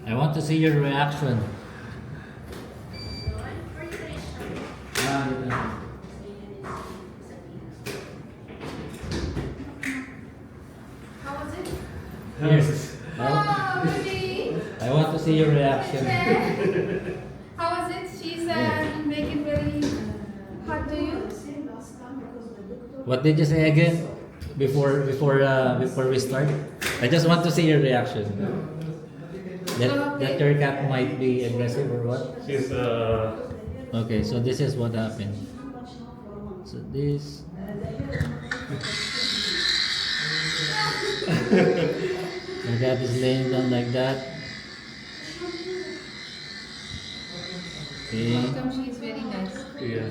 I want to see your reaction. How was it? Yes. Oh, baby! I want to see your reaction. How was it? She's making very hot to you? What did you say again before we start? I just want to see your reaction. That your cat might be aggressive or what? She's Okay, so this is what happened. So this. My cat is laying down like that. Okay. How come she is very nice? yeah.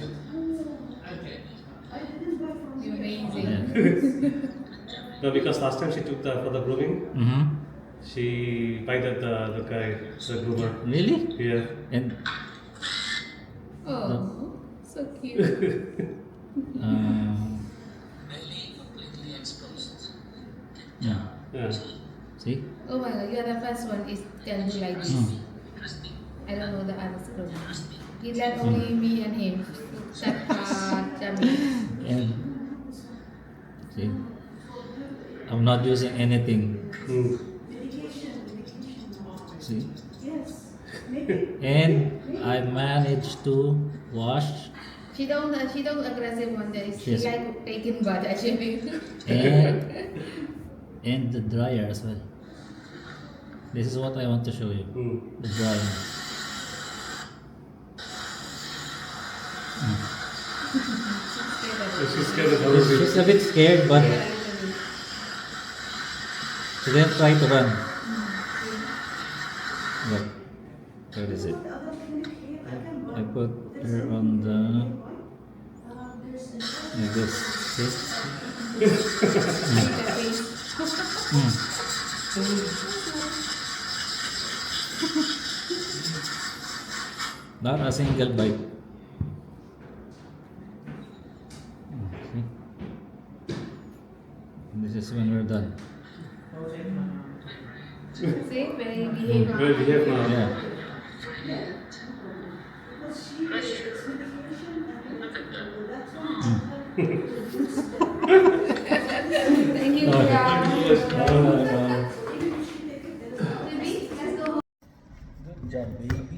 You're amazing. Yeah. No, because last time she took for the grooming, Mm-hmm. she bited the guy, the groomer. Really? Yeah. And Oh, so cute. yeah. Yeah. See? Oh my god, you're the first one is can do like this. Mm. I don't know the others group. He let only me and him. That Jamie. And see, I'm not using anything. Mm. See, and I managed to wash She don't aggressive one day. She Yes. like taking bath actually. and the dryer as well. This is what I want to show you. Mm. The dryer. She's scared of She's a bit scared, but she didn't try to run. Look, where is it? I put her on the like this. See? Not a single bite. See? This is when we're done. See, very behave. Well, we have now. Yeah. Thank you, Okay. Priya. Baby, let's go home. Good job, baby.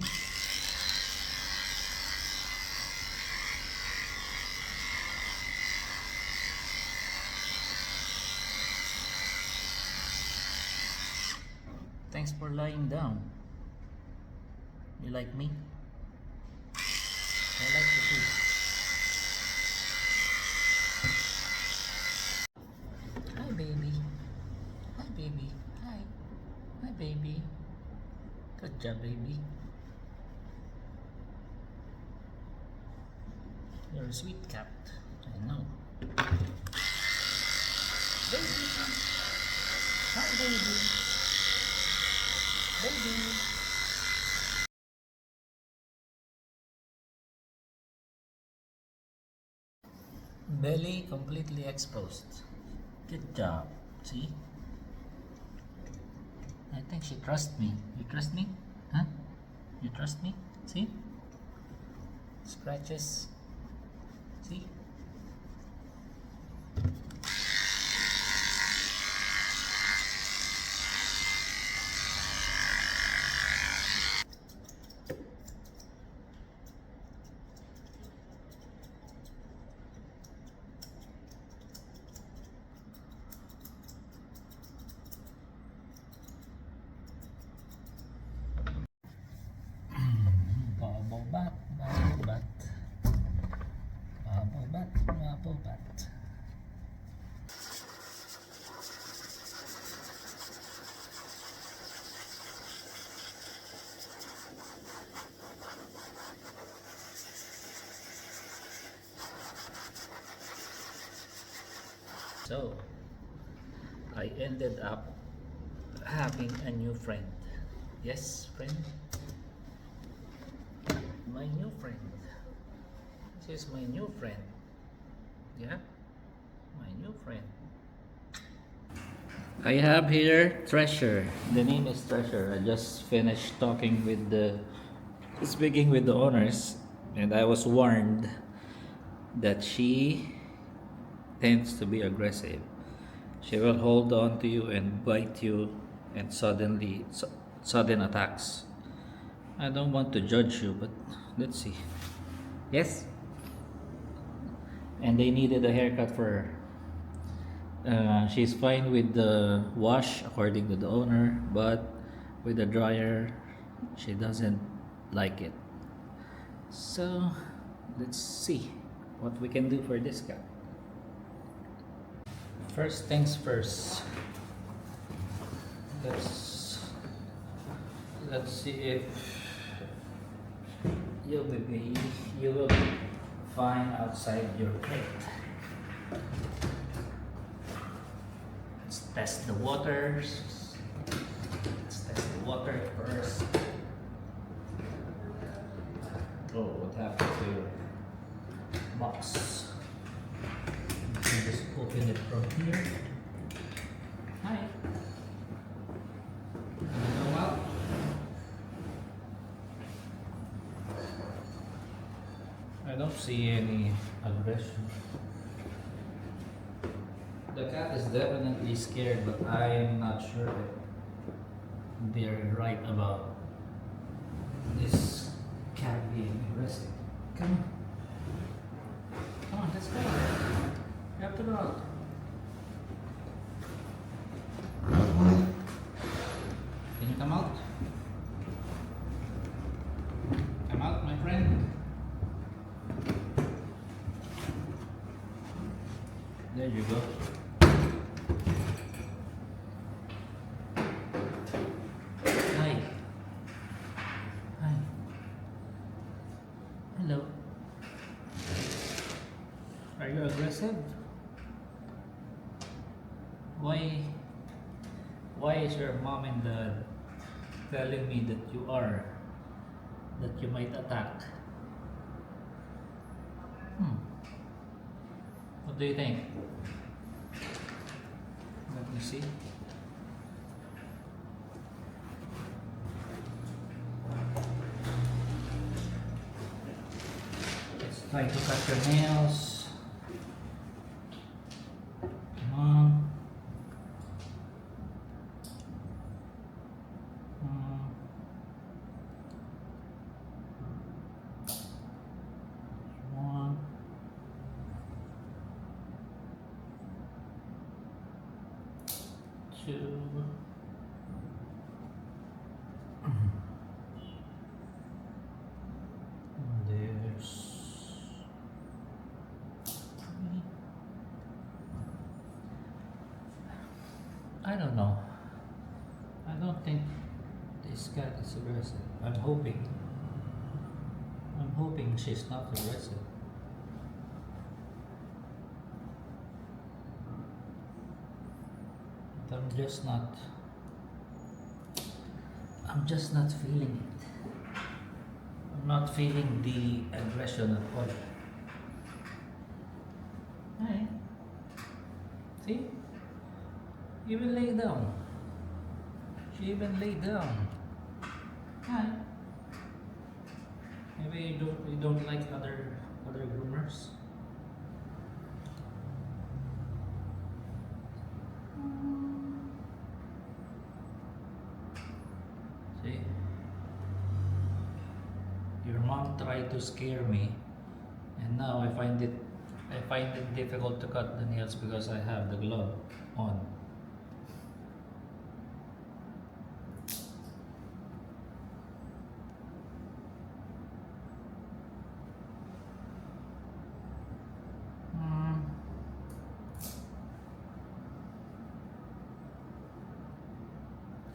Thanks for lying down. You like me? I like you too. Hi, baby. Hi, baby. Hi. Hi, baby. Good job, baby. You're a sweet cat. I know. Baby. Hi, baby. Baby. Belly completely exposed. Good job. See? I think she trusts me. You trust me? Huh? You trust me? See? Scratches. See? Bubble bat, bubble bat. Bubble bat, bubble bat. So, I ended up having a new friend. Yes, friend? My new friend. This is my new friend. Yeah? My new friend. I have here Treasure. The name is Treasure. I just finished speaking with the owners, and I was warned that she tends to be aggressive. She will hold on to you and bite you, and sudden attacks. I don't want to judge you, but let's see. Yes. And they needed a haircut for her. She's fine with the wash according to the owner, but with the dryer, she doesn't like it. So let's see what we can do for this cat. First things first. Let's see if you will be fine outside your crate. Let's test the waters. Let's test the water first. Oh, what happened to your box? You can just open it from here. Hi. Come out. I don't see any aggression. The cat is definitely scared, but I am not sure if they're right about this cat being aggressive. Come on. Come on, let's go. You have to go out. Can you come out? Come out, my friend. There you go. Hi. Hi. Hello. Are you aggressive? Why is your mom and dad telling me that you might attack? What do you think? Let me see. Let's try to cut your nails. Come on. One. Two. And there's three. I don't know. I don't think this cat is aggressive. I'm hoping she's not aggressive. But I'm just not feeling it. I'm not feeling the aggression at all. Hi. See? Even lay down. She even lay down. Hi. Maybe you don't like other groomers. See? Your mom tried to scare me, and now I find it difficult to cut the nails because I have the glove on.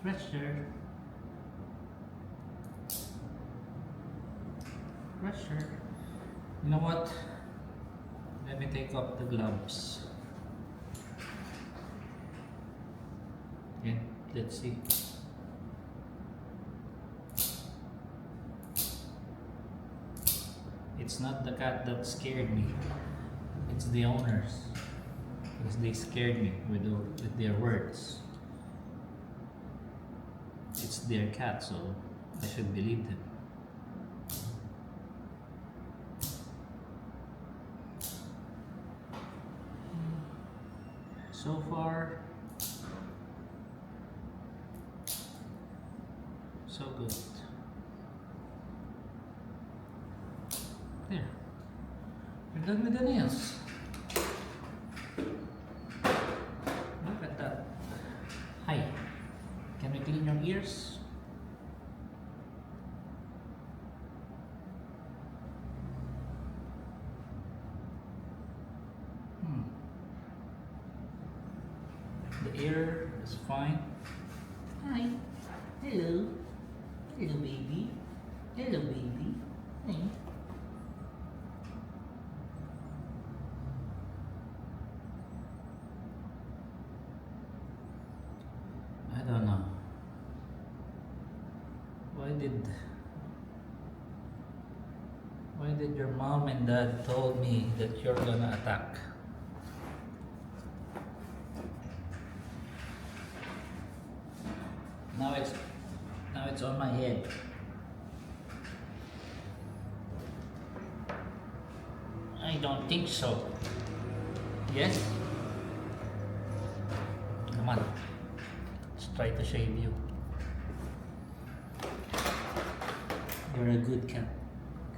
Pressure. You know what? Let me take off the gloves. Okay, let's see. It's not the cat that scared me. It's the owners. Because they scared me with their words. it's their cat, so I should believe them. So far, so good. There. We're done with the nails. Look at that. Hi. Can we clean your ears? The ear is fine. Hi. Hello. Hello, baby. Hello, baby. Hey. I don't know. Why did your mom and dad told me that you're gonna attack? Now it's on my head. I don't think so. Yes? Come on. Let's try to shave you. You're a good cat.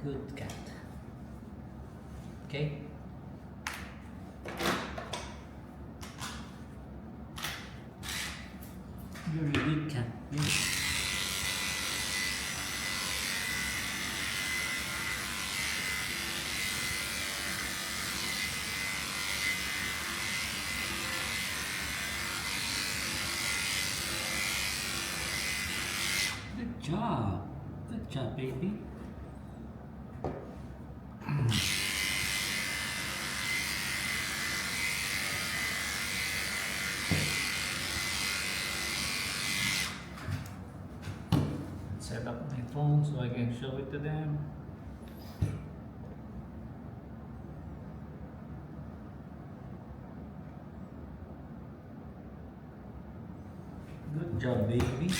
Good cat. Okay? You're a good cat. Good job. Good job, baby. Set up my phone so I can show it to them. Good job, baby.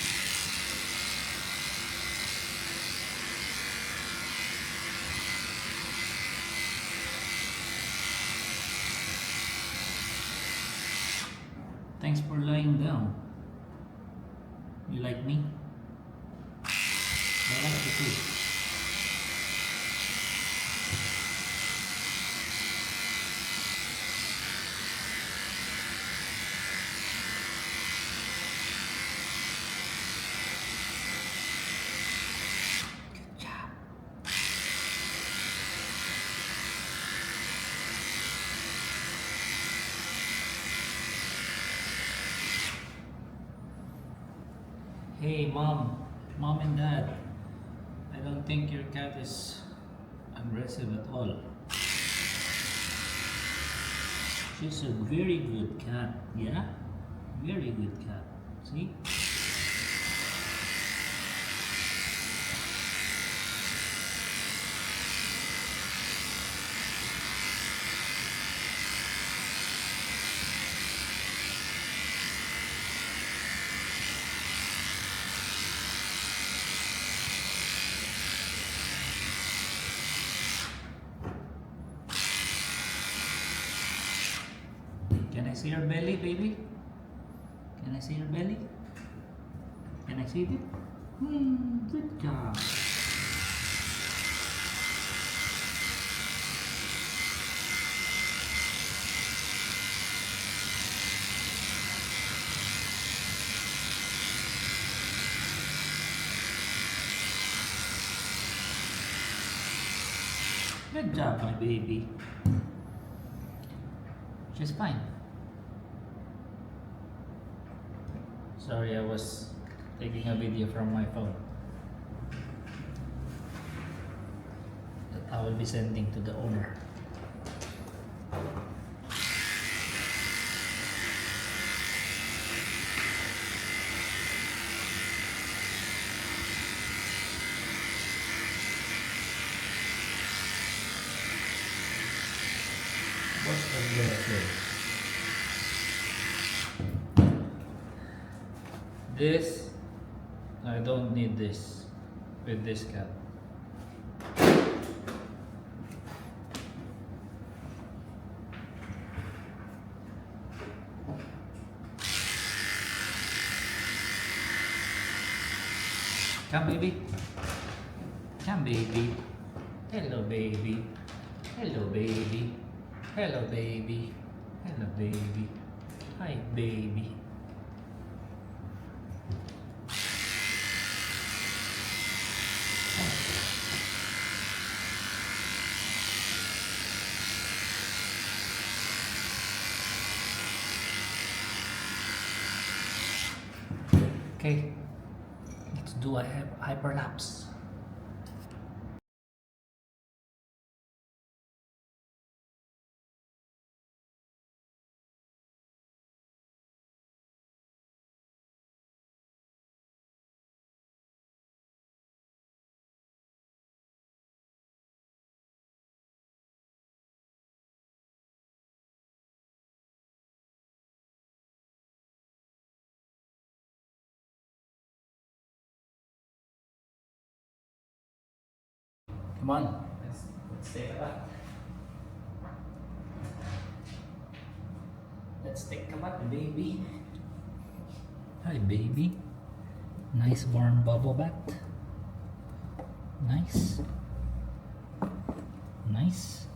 Thanks for lying down. You like me? I like you too. Good job. Hey, mom and dad. I don't think your cat is aggressive at all. She's a very good cat, yeah? Very good cat. See? Can I see your belly, baby? Can I see your belly? Can I see it? Good job. Good job, my baby. She's fine. Sorry, I was taking a video from my phone that I will be sending to the owner. What's the this I don't need this with this cat. Come, baby. Come, baby. Hello, baby. Hello, baby. Hello, baby. Hello, baby. Hi, baby. Okay, let's do a hyperlapse. Come on, let's take a bath. Let's take a bath, baby. Hi, baby. Nice warm bubble bath. Nice. Nice.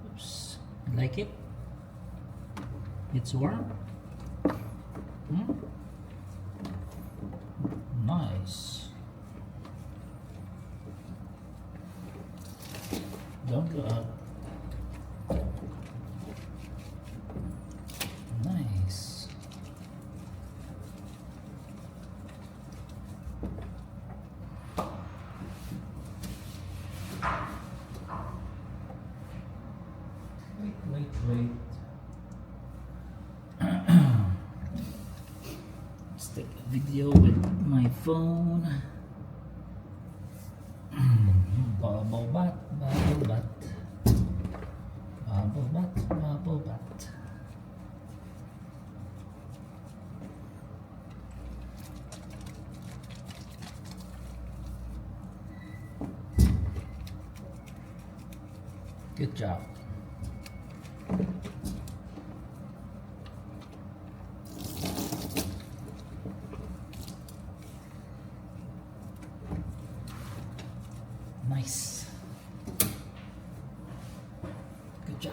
Oops. Like it? It's warm? Hmm? Nice. Don't go up. Nice. Wait. Let's take a video with my phone. Bubble bath, bubble bath. Bubble bath, bubble bath. Good job. Nice. Good job.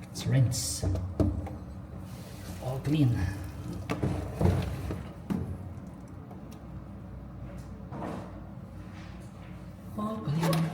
Let's rinse. All clean. All clean.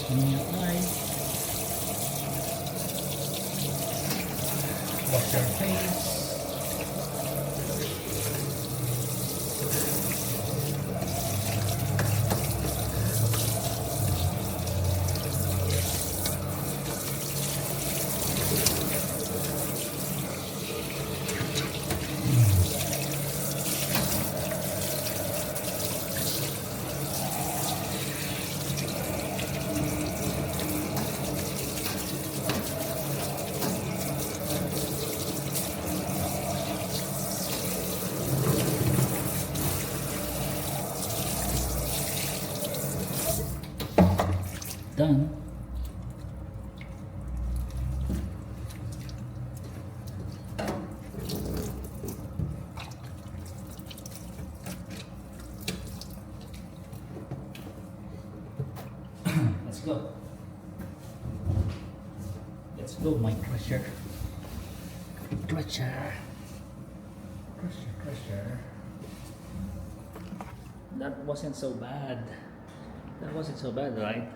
Clean your eyes. Wash your face. Done. Let's go. Let's go, my Tricia. Tricia. That wasn't so bad. That wasn't so bad, right?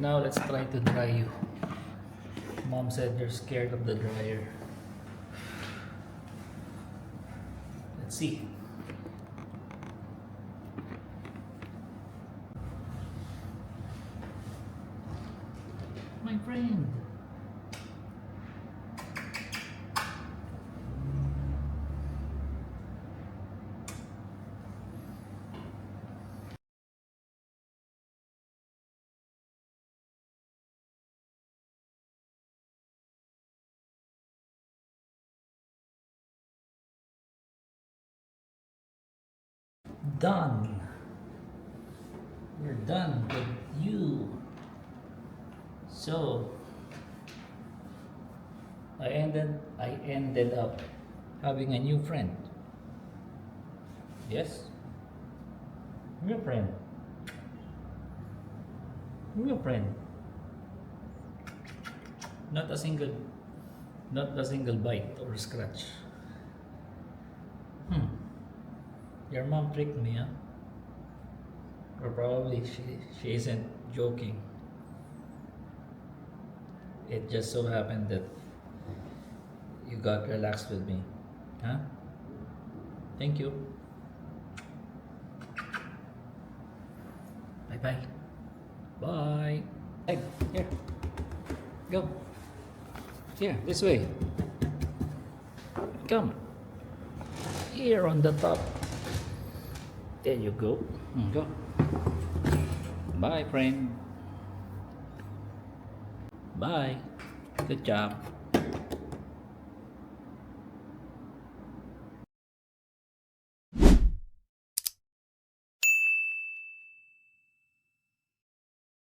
Now let's try to dry you. Mom said you're scared of the dryer. Let's see. My friend. Done. We're done with you. So I ended up having a new friend. Yes? New friend. New friend. Not a single bite or scratch. Your mom tricked me, huh? Or probably she isn't joking. It just so happened that you got relaxed with me. Huh? Thank you. Bye bye. Bye. Hey, here. Go. Here, this way. Come. Here on the top. There you go. Go. Bye, friend. Bye. Good job.